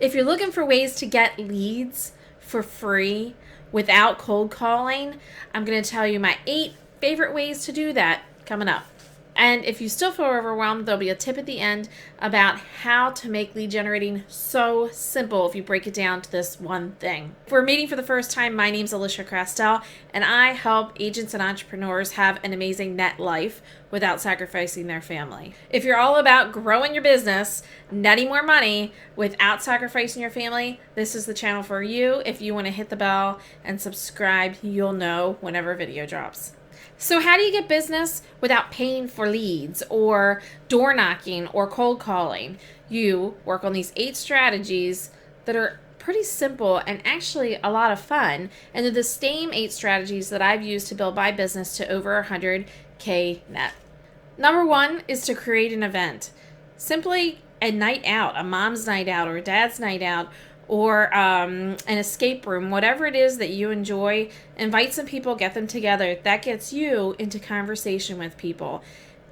If you're looking for ways to get leads for free without cold calling, I'm going to tell you my 8 favorite ways to do that coming up. And if you still feel overwhelmed, there'll be a tip at the end about how to make lead generating so simple if you break it down to this one thing. If we're meeting for the first time, my name's Alisia Krastel, and I help agents and entrepreneurs have an amazing net life without sacrificing their family. If you're all about growing your business, netting more money without sacrificing your family, this is the channel for you. If you want to hit the bell and subscribe, you'll know whenever a video drops. So how do you get business without paying for leads or door knocking or cold calling? You work on these 8 strategies that are pretty simple and actually a lot of fun. And they're the same 8 strategies that I've used to build my business to over 100K net. Number 1 is to create an event. Simply a night out, a mom's night out or a dad's night out, or an escape room, whatever it is that you enjoy. Invite some people, get them together. That gets you into conversation with people.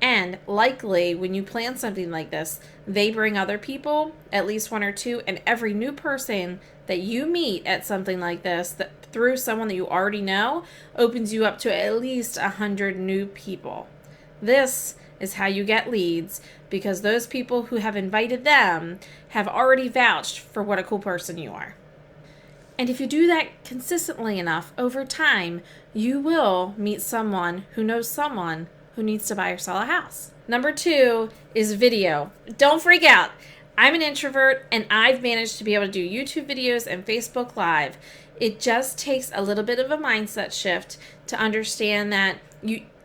And likely when you plan something like this, they bring other people, at least 1 or 2, and every new person that you meet at something like this, that through someone that you already know, opens you up to at least 100 new people. This is how you get leads, because those people who have invited them have already vouched for what a cool person you are. And if you do that consistently enough over time, you will meet someone who knows someone who needs to buy or sell a house. Number 2 is video. Don't freak out. I'm an introvert and I've managed to be able to do YouTube videos and Facebook Live. It just takes a little bit of a mindset shift to understand that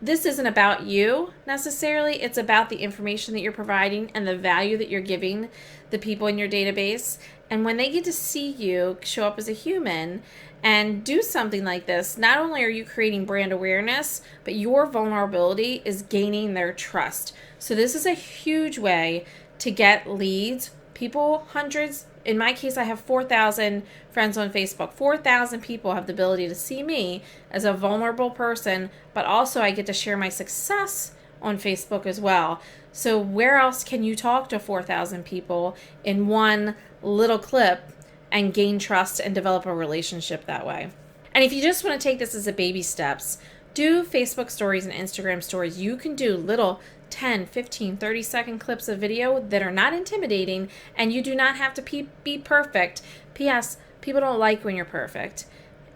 this isn't about you necessarily. It's about the information that you're providing and the value that you're giving the people in your database. And when they get to see you show up as a human and do something like this, not only are you creating brand awareness, but your vulnerability is gaining their trust. So this is a huge way to get leads. People, hundreds. In my case, I have 4,000 friends on Facebook. 4,000 people have the ability to see me as a vulnerable person, but also I get to share my success on Facebook as well. So where else can you talk to 4,000 people in one little clip and gain trust and develop a relationship that way? And if you just want to take this as a baby steps, do Facebook stories and Instagram stories. You can do little 10, 15, 30-second clips of video that are not intimidating, and you do not have to be perfect. P.S. People don't like when you're perfect.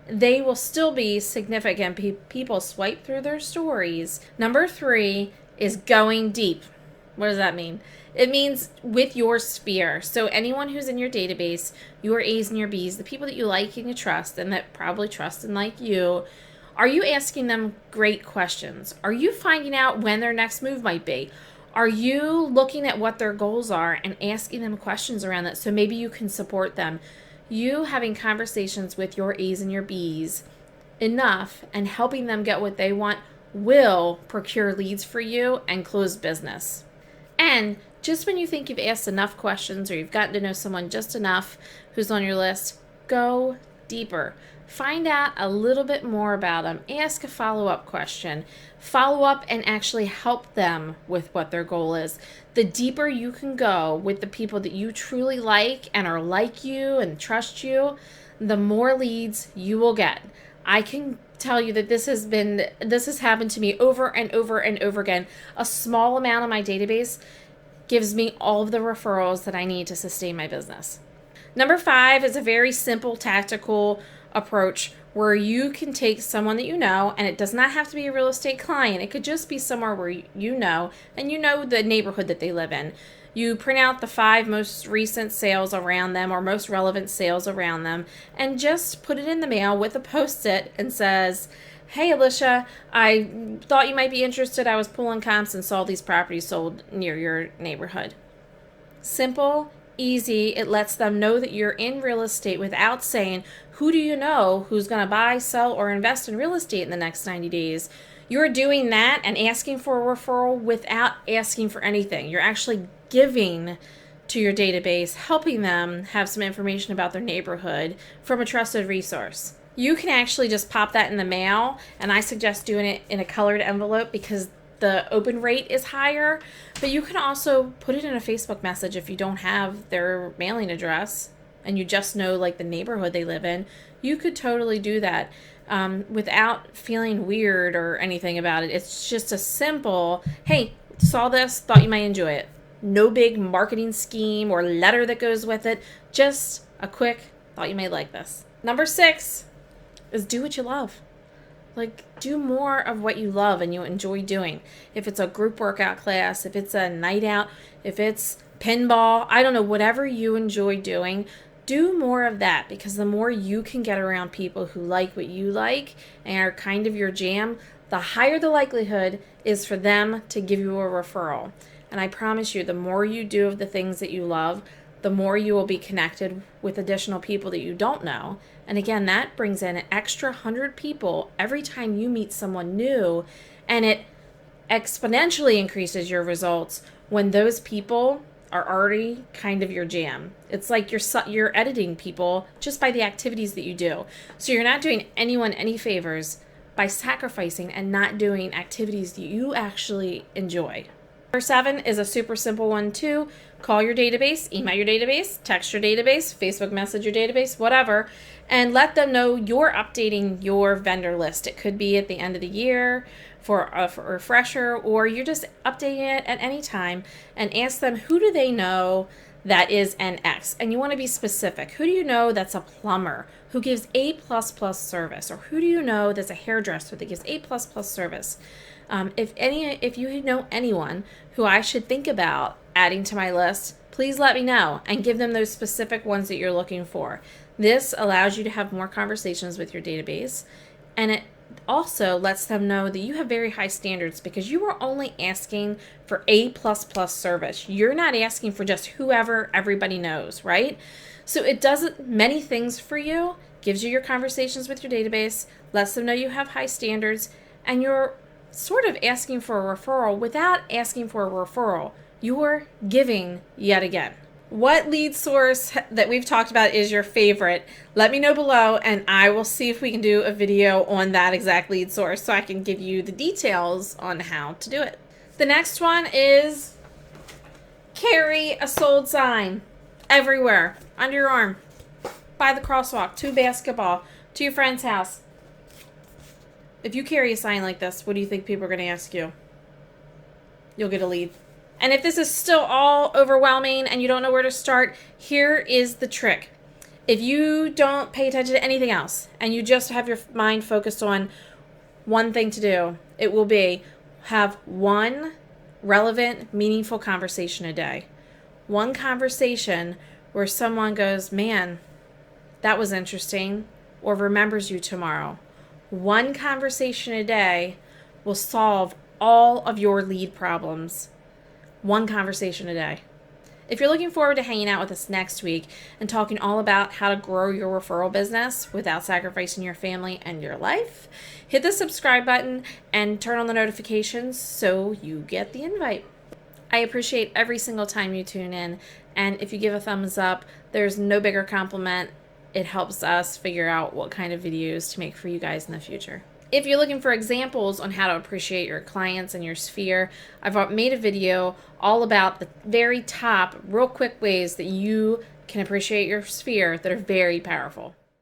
They will still be significant. People swipe through their stories. Number 3 is going deep. What does that mean? It means with your sphere. So anyone who's in your database, your A's and your B's, the people that you like and you trust and that probably trust and like you, are you asking them great questions? Are you finding out when their next move might be? Are you looking at what their goals are and asking them questions around that so maybe you can support them? You having conversations with your A's and your B's enough and helping them get what they want will procure leads for you and close business. And just when you think you've asked enough questions or you've gotten to know someone just enough who's on your list, go deeper. Find out a little bit more about them. Ask a follow-up question. Follow up and actually help them with what their goal is. The deeper you can go with the people that you truly like and are like you and trust you, the more leads you will get. I can tell you that this has happened to me over and over and over again. A small amount of my database gives me all of the referrals that I need to sustain my business. Number 5 is a very simple tactical approach where you can take someone that you know, and it does not have to be a real estate client. It could just be somewhere where you know, and you know the neighborhood that they live in. You print out the 5 most recent sales around them or most relevant sales around them and just put it in the mail with a Post-it and says, "Hey, Alisia, I thought you might be interested. I was pulling comps and saw these properties sold near your neighborhood." Simple, easy. It lets them know that you're in real estate without saying, who do you know who's going to buy, sell, or invest in real estate in the next 90 days? You're doing that and asking for a referral without asking for anything. You're actually giving to your database, helping them have some information about their neighborhood from a trusted resource. You can actually just pop that in the mail, and I suggest doing it in a colored envelope because the open rate is higher, but you can also put it in a Facebook message if you don't have their mailing address and you just know like the neighborhood they live in, you could totally do that without feeling weird or anything about it. It's just a simple, hey, saw this, thought you might enjoy it. No big marketing scheme or letter that goes with it. Just a quick, thought you may like this. Number 6 is do what you love. Like, do more of what you love and you enjoy doing. If it's a group workout class, if it's a night out, if it's pinball, I don't know, whatever you enjoy doing, do more of that, because the more you can get around people who like what you like and are kind of your jam, the higher the likelihood is for them to give you a referral. And I promise you, the more you do of the things that you love, the more you will be connected with additional people that you don't know. And again, that brings in an extra 100 people every time you meet someone new, and it exponentially increases your results when those people are already kind of your jam. It's like you're editing people just by the activities that you do. So you're not doing anyone any favors by sacrificing and not doing activities that you actually enjoy. Number 7 is a super simple one too. Call your database, email your database, text your database, Facebook message your database, whatever, and let them know you're updating your vendor list. It could be at the end of the year for a refresher, or you're just updating it at any time, and ask them, who do they know that is an X? And you want to be specific. Who do you know that's a plumber who gives A++ service? Or who do you know that's a hairdresser that gives A++ service? If you know anyone who I should think about adding to my list, please let me know and give them those specific ones that you're looking for. This allows you to have more conversations with your database, and it also lets them know that you have very high standards, because you are only asking for A++ service. You're not asking for just whoever everybody knows, right? So it does many things for you, gives you your conversations with your database, lets them know you have high standards, and you're sort of asking for a referral without asking for a referral. You're giving yet again. What lead source that we've talked about is your favorite? Let me know below, and I will see if we can do a video on that exact lead source so I can give you the details on how to do it. The next one is carry a sold sign everywhere, under your arm, by the crosswalk, to basketball, to your friend's house. If you carry a sign like this, what do you think people are going to ask you? You'll get a lead. And if this is still all overwhelming and you don't know where to start, here is the trick. If you don't pay attention to anything else and you just have your mind focused on one thing to do, it will be have one relevant, meaningful conversation a day. One conversation where someone goes, man, that was interesting, or remembers you tomorrow. One conversation a day will solve all of your lead problems. One conversation a day. If you're looking forward to hanging out with us next week and talking all about how to grow your referral business without sacrificing your family and your life, hit the subscribe button and turn on the notifications so you get the invite. I appreciate every single time you tune in, and if you give a thumbs up, there's no bigger compliment. It helps us figure out what kind of videos to make for you guys in the future. If you're looking for examples on how to appreciate your clients and your sphere, I've made a video all about the very top, real quick ways that you can appreciate your sphere that are very powerful.